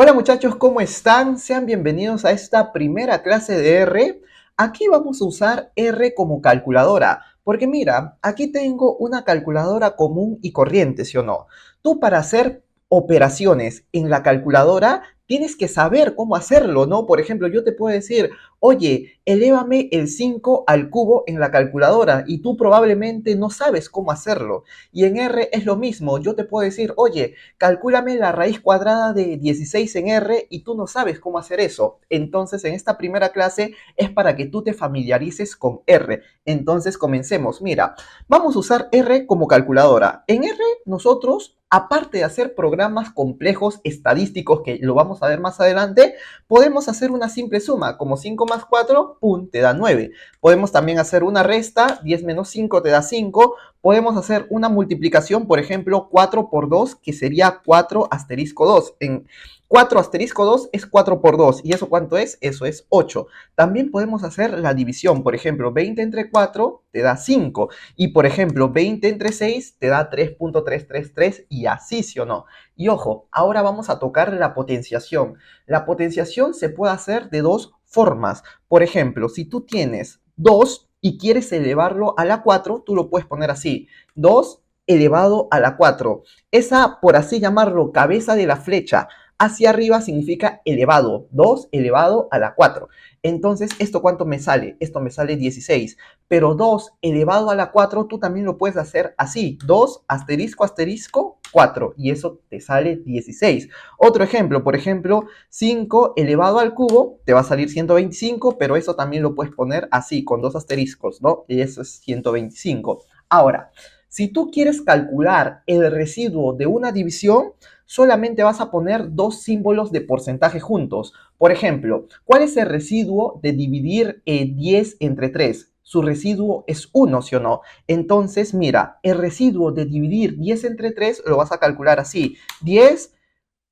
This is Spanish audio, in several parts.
Hola muchachos, ¿cómo están? Sean bienvenidos a esta primera clase de R. Aquí vamos a usar R como calculadora, porque mira, aquí tengo una calculadora común y corriente, ¿sí o no? Tú para hacer operaciones en la calculadora tienes que saber cómo hacerlo, ¿no? Por ejemplo, yo te puedo decir, oye, elévame el 5 al cubo en la calculadora y tú probablemente no sabes cómo hacerlo. Y en R es lo mismo, yo te puedo decir, oye, calcúlame la raíz cuadrada de 16 en R y tú no sabes cómo hacer eso. Entonces, en esta primera clase es para que tú te familiarices con R. Entonces, comencemos. Mira, vamos a usar R como calculadora. En R, nosotros, aparte de hacer programas complejos estadísticos, que lo vamos a ver más adelante, podemos hacer una simple suma, como 5 más 4, ¡pum!, te da 9. Podemos también hacer una resta, 10 menos 5 te da 5. Podemos hacer una multiplicación, por ejemplo, 4 por 2, que sería 4 asterisco 2. En 4 asterisco 2 es 4 por 2. ¿Y eso cuánto es? Eso es 8. También podemos hacer la división. Por ejemplo, 20 entre 4 te da 5. Y por ejemplo, 20 entre 6 te da 3.333 y así, ¿sí o no? Y ojo, ahora vamos a tocar la potenciación. La potenciación se puede hacer de dos formas. Por ejemplo, si tú tienes 2 y quieres elevarlo a la 4, tú lo puedes poner así, 2 elevado a la 4. Esa, por así llamarlo, cabeza de la flecha hacia arriba significa elevado, 2 elevado a la 4. Entonces, ¿esto cuánto me sale? Esto me sale 16. Pero 2 elevado a la 4, tú también lo puedes hacer así, 2 asterisco asterisco 4, y eso te sale 16. Otro ejemplo, por ejemplo, 5 elevado al cubo, te va a salir 125, pero eso también lo puedes poner así, con dos asteriscos, ¿no? Y eso es 125. Ahora, si tú quieres calcular el residuo de una división, solamente vas a poner dos símbolos de porcentaje juntos. Por ejemplo, ¿cuál es el residuo de dividir 10 entre 3? Su residuo es 1, ¿sí o no? Entonces, mira, el residuo de dividir 10 entre 3 lo vas a calcular así. 10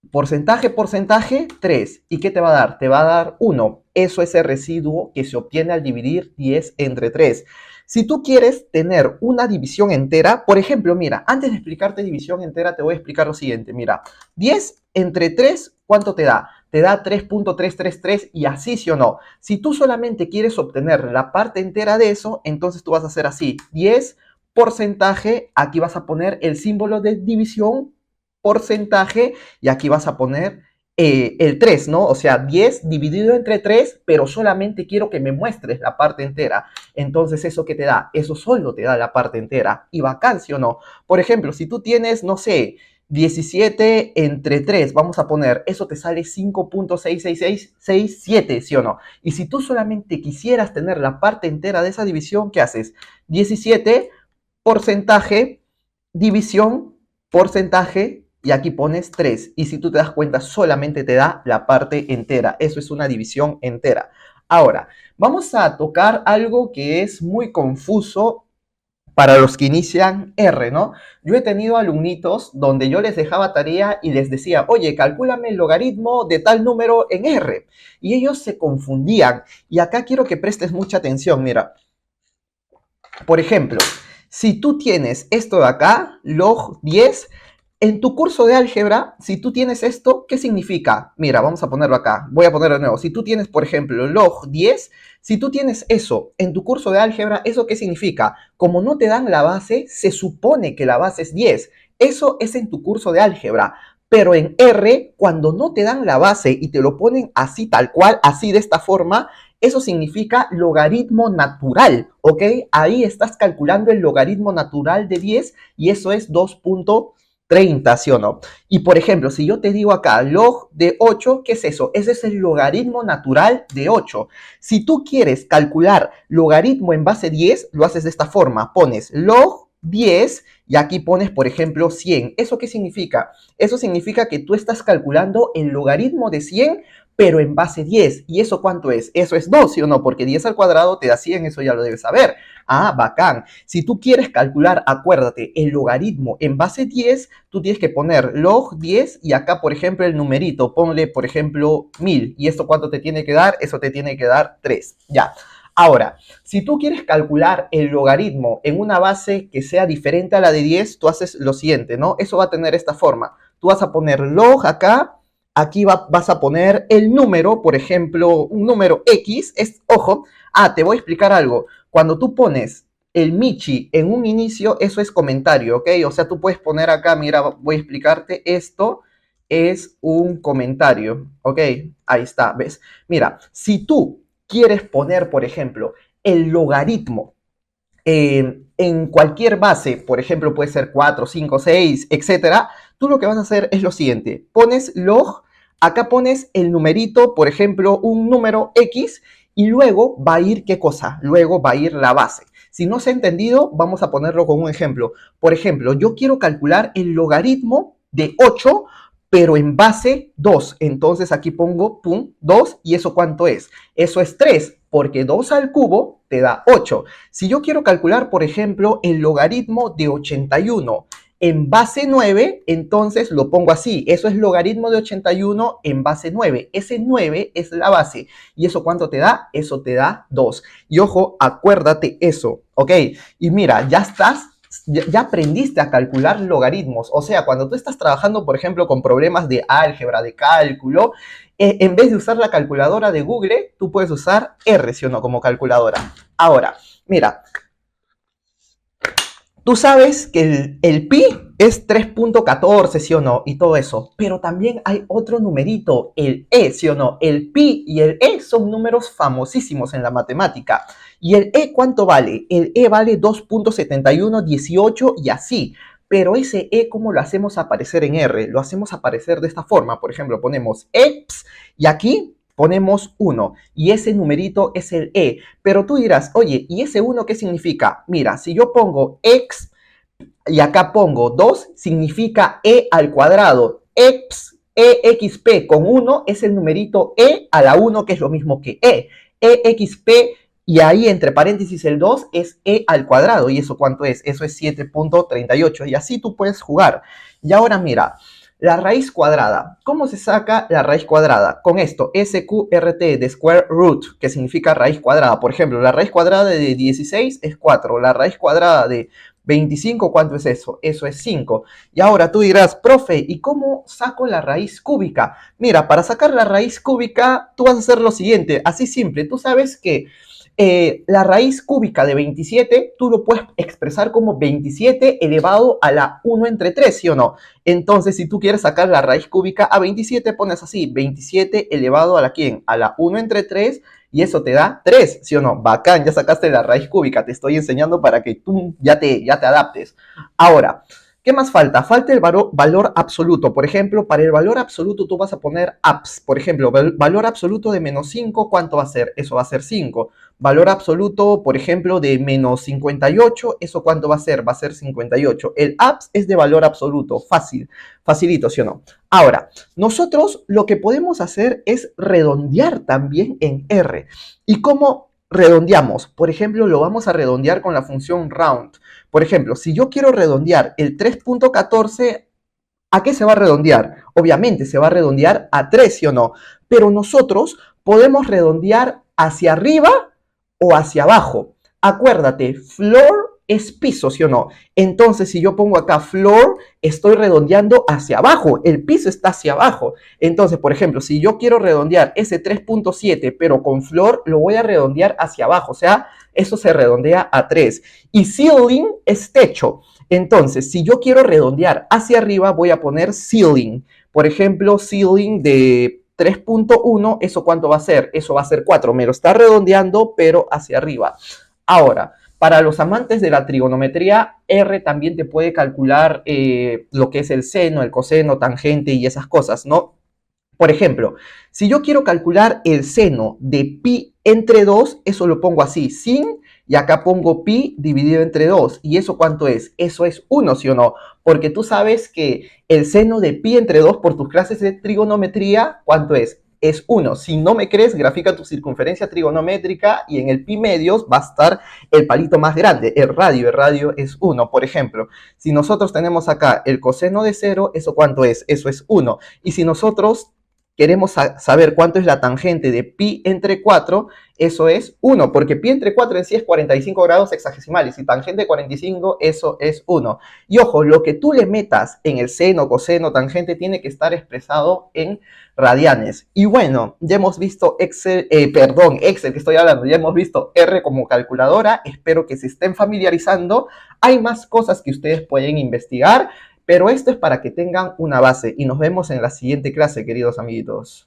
porcentaje, porcentaje, 3. ¿Y qué te va a dar? Te va a dar 1. Eso es el residuo que se obtiene al dividir 10 entre 3. Si tú quieres tener una división entera, por ejemplo, mira, antes de explicarte división entera, te voy a explicar lo siguiente. Mira, 10 entre 3, ¿cuánto te da? Te da 3.333 y así, ¿sí o no? Si tú solamente quieres obtener la parte entera de eso, entonces tú vas a hacer así. 10 porcentaje, aquí vas a poner el símbolo de división, porcentaje, y aquí vas a poner el 3, ¿no? O sea, 10 dividido entre 3, pero solamente quiero que me muestres la parte entera. Entonces, ¿eso qué te da? Eso solo te da la parte entera. Y bacán, ¿sí o no? Por ejemplo, si tú tienes, no sé, 17 entre 3, vamos a poner, eso te sale 5.66667, ¿sí o no? Y si tú solamente quisieras tener la parte entera de esa división, ¿qué haces? 17 porcentaje, división, porcentaje, y aquí pones 3. Y si tú te das cuenta, solamente te da la parte entera. Eso es una división entera. Ahora, vamos a tocar algo que es muy confuso para los que inician R, ¿no? Yo he tenido alumnitos donde yo les dejaba tarea y les decía, oye, calcúlame el logaritmo de tal número en R. Y ellos se confundían. Y acá quiero que prestes mucha atención. Mira, por ejemplo, si tú tienes esto de acá, log 10, en tu curso de álgebra, si tú tienes esto, ¿qué significa? Mira, vamos a ponerlo acá. Voy a ponerlo de nuevo. Si tú tienes, por ejemplo, log 10, si tú tienes eso en tu curso de álgebra, ¿eso qué significa? Como no te dan la base, se supone que la base es 10. Eso es en tu curso de álgebra. Pero en R, cuando no te dan la base y te lo ponen así tal cual, así de esta forma, eso significa logaritmo natural, ¿ok? Ahí estás calculando el logaritmo natural de 10 y eso es 2.30, ¿sí o no? Y por ejemplo, si yo te digo acá log de 8, ¿qué es eso? Ese es el logaritmo natural de 8. Si tú quieres calcular logaritmo en base 10, lo haces de esta forma. Pones log 10 y aquí pones, por ejemplo, 100. ¿Eso qué significa? Eso significa que tú estás calculando el logaritmo de 100, pero en base 10. ¿Y eso cuánto es? Eso es 2, ¿sí o no? Porque 10 al cuadrado te da 100, eso ya lo debes saber. Ah, bacán. Si tú quieres calcular, acuérdate, el logaritmo en base 10, tú tienes que poner log 10 y acá, por ejemplo, el numerito. Ponle, por ejemplo, 1000. ¿Y esto cuánto te tiene que dar? Eso te tiene que dar 3. Ya. Ahora, si tú quieres calcular el logaritmo en una base que sea diferente a la de 10, tú haces lo siguiente, ¿no? Eso va a tener esta forma. Tú vas a poner log acá, aquí vas a poner el número, por ejemplo, un número X, ojo, te voy a explicar algo. Cuando tú pones el Michi en un inicio, eso es comentario, ¿ok? O sea, tú puedes poner acá, mira, voy a explicarte, esto es un comentario, ¿ok? Ahí está, ¿ves? Mira, si tú quieres poner, por ejemplo, el logaritmo en cualquier base, por ejemplo, puede ser 4, 5, 6, etcétera, tú lo que vas a hacer es lo siguiente, pones log, acá pones el numerito, por ejemplo, un número X, y luego va a ir, ¿qué cosa? Luego va a ir la base. Si no se ha entendido, vamos a ponerlo con un ejemplo. Por ejemplo, yo quiero calcular el logaritmo de 8, pero en base 2. Entonces aquí pongo, pum, 2, ¿y eso cuánto es? Eso es 3, porque 2 al cubo te da 8. Si yo quiero calcular, por ejemplo, el logaritmo de 81 en base 9, entonces lo pongo así. Eso es logaritmo de 81 en base 9. Ese 9 es la base. ¿Y eso cuánto te da? Eso te da 2. Y ojo, acuérdate eso, ¿ok? Y mira, ya aprendiste a calcular logaritmos. O sea, cuando tú estás trabajando, por ejemplo, con problemas de álgebra, de cálculo, en vez de usar la calculadora de Google, tú puedes usar R, ¿sí o no? Como calculadora. Ahora, mira, tú sabes que el pi es 3.14, ¿sí o no? Y todo eso. Pero también hay otro numerito, el e, ¿sí o no? El pi y el e son números famosísimos en la matemática. ¿Y el e cuánto vale? El e vale 2.7118 y así. Pero ese e, ¿cómo lo hacemos aparecer en R? Lo hacemos aparecer de esta forma. Por ejemplo, ponemos eps y aquí ponemos 1 y ese numerito es el e. Pero tú dirás, oye, ¿y ese 1 qué significa? Mira, si yo pongo x y acá pongo 2, significa e al cuadrado. Exp con 1 es el numerito e a la 1, que es lo mismo que e. Exp y ahí entre paréntesis el 2 es e al cuadrado. ¿Y eso cuánto es? Eso es 7.38. Y así tú puedes jugar. Y ahora mira, la raíz cuadrada. ¿Cómo se saca la raíz cuadrada? Con esto, SQRT de square root, que significa raíz cuadrada. Por ejemplo, la raíz cuadrada de 16 es 4. La raíz cuadrada de 25, ¿cuánto es eso? Eso es 5. Y ahora tú dirás, profe, ¿y cómo saco la raíz cúbica? Mira, para sacar la raíz cúbica, tú vas a hacer lo siguiente, así simple. Tú sabes que la raíz cúbica de 27, tú lo puedes expresar como 27 elevado a la 1 entre 3, ¿sí o no? Entonces, si tú quieres sacar la raíz cúbica a 27, pones así, 27 elevado a la ¿quién? A la 1 entre 3, y eso te da 3, ¿sí o no? Bacán, ya sacaste la raíz cúbica, te estoy enseñando para que tú ya te adaptes. Ahora, ¿qué más falta? Falta el valor absoluto. Por ejemplo, para el valor absoluto tú vas a poner abs. Por ejemplo, valor absoluto de menos 5, ¿cuánto va a ser? Eso va a ser 5. Valor absoluto, por ejemplo, de menos 58, ¿eso cuánto va a ser? Va a ser 58. El abs es de valor absoluto, fácil, facilito, ¿sí o no? Ahora, nosotros lo que podemos hacer es redondear también en R. ¿Y cómo redondeamos? Por ejemplo, lo vamos a redondear con la función round. Por ejemplo, si yo quiero redondear el 3.14, ¿a qué se va a redondear? Obviamente se va a redondear a 3, ¿sí o no? Pero nosotros podemos redondear hacia arriba o hacia abajo. Acuérdate, floor es piso, ¿sí o no? Entonces, si yo pongo acá floor, estoy redondeando hacia abajo. El piso está hacia abajo. Entonces, por ejemplo, si yo quiero redondear ese 3.7, pero con floor, lo voy a redondear hacia abajo. O sea, eso se redondea a 3. Y ceiling es techo. Entonces, si yo quiero redondear hacia arriba, voy a poner ceiling. Por ejemplo, ceiling de 3.1, ¿eso cuánto va a ser? Eso va a ser 4. Me lo está redondeando, pero hacia arriba. Ahora, para los amantes de la trigonometría, R también te puede calcular lo que es el seno, el coseno, tangente y esas cosas, ¿no? Por ejemplo, si yo quiero calcular el seno de pi entre 2, eso lo pongo así, sin, y acá pongo pi dividido entre 2. ¿Y eso cuánto es? Eso es 1, ¿sí o no? Porque tú sabes que el seno de pi entre 2 por tus clases de trigonometría, ¿cuánto es? Es 1. Si no me crees, grafica tu circunferencia trigonométrica y en el pi medios va a estar el palito más grande, el radio es 1. Por ejemplo, si nosotros tenemos acá el coseno de 0, ¿eso cuánto es? Eso es 1. Y si nosotros queremos saber cuánto es la tangente de pi entre 4, eso es 1, porque pi entre 4 en sí es 45 grados hexagesimales y tangente de 45, eso es 1. Y ojo, lo que tú le metas en el seno, coseno, tangente, tiene que estar expresado en radianes. Y bueno, ya hemos visto Excel que estoy hablando, ya hemos visto R como calculadora, espero que se estén familiarizando. Hay más cosas que ustedes pueden investigar, pero esto es para que tengan una base y nos vemos en la siguiente clase, queridos amiguitos.